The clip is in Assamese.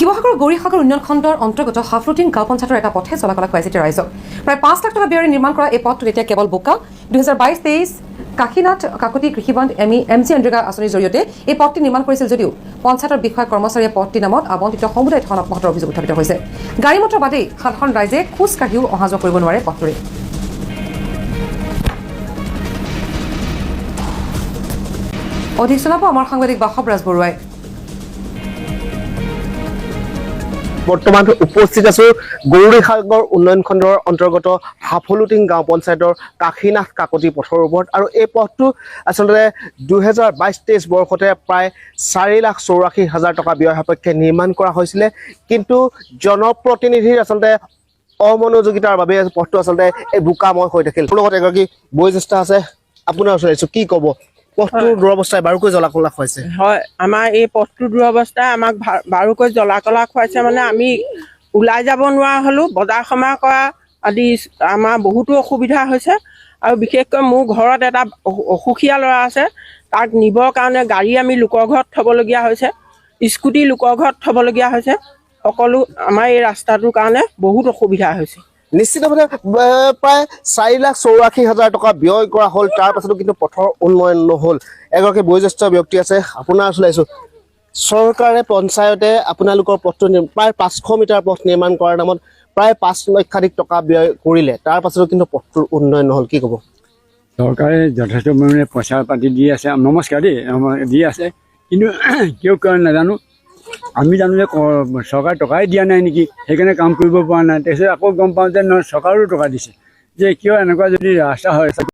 শিৱসাগৰ গৌৰীসাগৰ উন্নয়ন খণ্ডৰ অন্তৰ্গত হাফলুটিং গাঁও পঞ্চায়তৰ এটা পথে চলাচল খুৱাইছে এতিয়া ৰাইজক। প্ৰায় ৫ লাখ টকা ব্যয়েৰে নিৰ্মাণ কৰা এই পথটোত এতিয়া কেৱল বোকা। ২০২২-২৩ কাশীনাথ কাকতি কৃষিবন্ধ এমজি এনৰেগা আঁচনিৰ জৰিয়তে এই পথটি নিৰ্মাণ কৰিছিল যদিও পঞ্চায়তৰ বিষয়া কৰ্মচাৰীয়ে পথটি নামত আবণ্টিত সমুদায় ধন অপহতৰ অভিযোগ উত্থাপিত হৈছে। গাড়ী মটৰ বাদেই সাধাৰণ ৰাইজে খোজকাঢ়িও অহা যোৱা কৰিব নোৱাৰে পথটোৰে। অধিক জনাব আমাৰ সাংবাদিক বাসৱ ৰাজ বৰুৱাই। বৰ্তমান উপস্থিত আছো গৌৰীসাগৰ উন্নয়ন খণ্ডৰ অন্তৰ্গত হাফলুটিং গাঁও পঞ্চায়তৰ কাশীনাথ কাকতি পথৰ ওপৰত আৰু এই পথটো আচলতে ২০২২-২৩ বৰ্ষতে প্ৰায় ৪,৮৪,০০০ টকা ব্যয় সাপেক্ষে নিৰ্মাণ কৰা হৈছিলে, কিন্তু জনপ্ৰতিনিধিৰ আচলতে অমনোযোগিতাৰ বাবে পথটো আচলতে এই বোকাময় হৈ থাকিল। মোৰ লগত এগৰাকী বয়োজ্যেষ্ঠ আছে, আপোনাৰ ওচৰত কি ক'ব? পথটোৰ দুৰৱস্থাই বাৰুকৈ জ্বলা-কলা খুৱাইছে। হয়, আমাৰ এই পথটোৰ দুৰৱস্থাই আমাক বাৰুকৈ জ্বলা-কলা খুৱাইছে। মানে আমি ওলাই যাব নোৱাৰা হ'লোঁ, বজাৰ সমাৰ কৰা আদি আমাৰ বহুতো অসুবিধা হৈছে। আৰু বিশেষকৈ মোৰ ঘৰত এটা অসুখীয়া ল'ৰা আছে, তাক নিবৰ কাৰণে গাড়ী আমি লোকৰ ঘৰত থ'বলগীয়া হৈছে, স্কুটি লোকৰ ঘৰত থ'বলগীয়া হৈছে। সকলো আমাৰ এই ৰাস্তাটোৰ কাৰণে বহুত অসুবিধা হৈছে। নিশ্চিতভাৱে প্ৰায় ৪,৮৪,০০০ টকা ব্যয় কৰা হ'ল, তাৰ পাছতো কিন্তু পথৰ উন্নয়ন নহ'ল। এগৰাকী বয়োজ্যেষ্ঠ ব্যক্তি আছে, আপোনাৰ ওচৰলৈ আহিছোঁ। চৰকাৰে পঞ্চায়তে আপোনালোকৰ পথটো প্ৰায় ৫০০ মিটাৰ পথ নিৰ্মাণ কৰাৰ নামত প্ৰায় ৫ লক্ষাধিক টকা ব্যয় কৰিলে, তাৰ পাছতো কিন্তু পথটোৰ উন্নয়ন নহ'ল, কি ক'ব? চৰকাৰে যথেষ্ট পৰিমাণে পইচা পাতি দি আছে, নমস্কাৰ দেই, দি আছে, কিন্তু কিয় কাৰণে নাজানো। আমি জানো যে চৰকাৰে টকাই দিয়া নাই নেকি, সেইকাৰণে কাম কৰিব পৰা নাই। তাৰপিছত আকৌ গম পাওঁ যে নহয়, চৰকাৰেও টকা দিছে, যে কিয় এনেকুৱা যদি ৰাস্তা হয়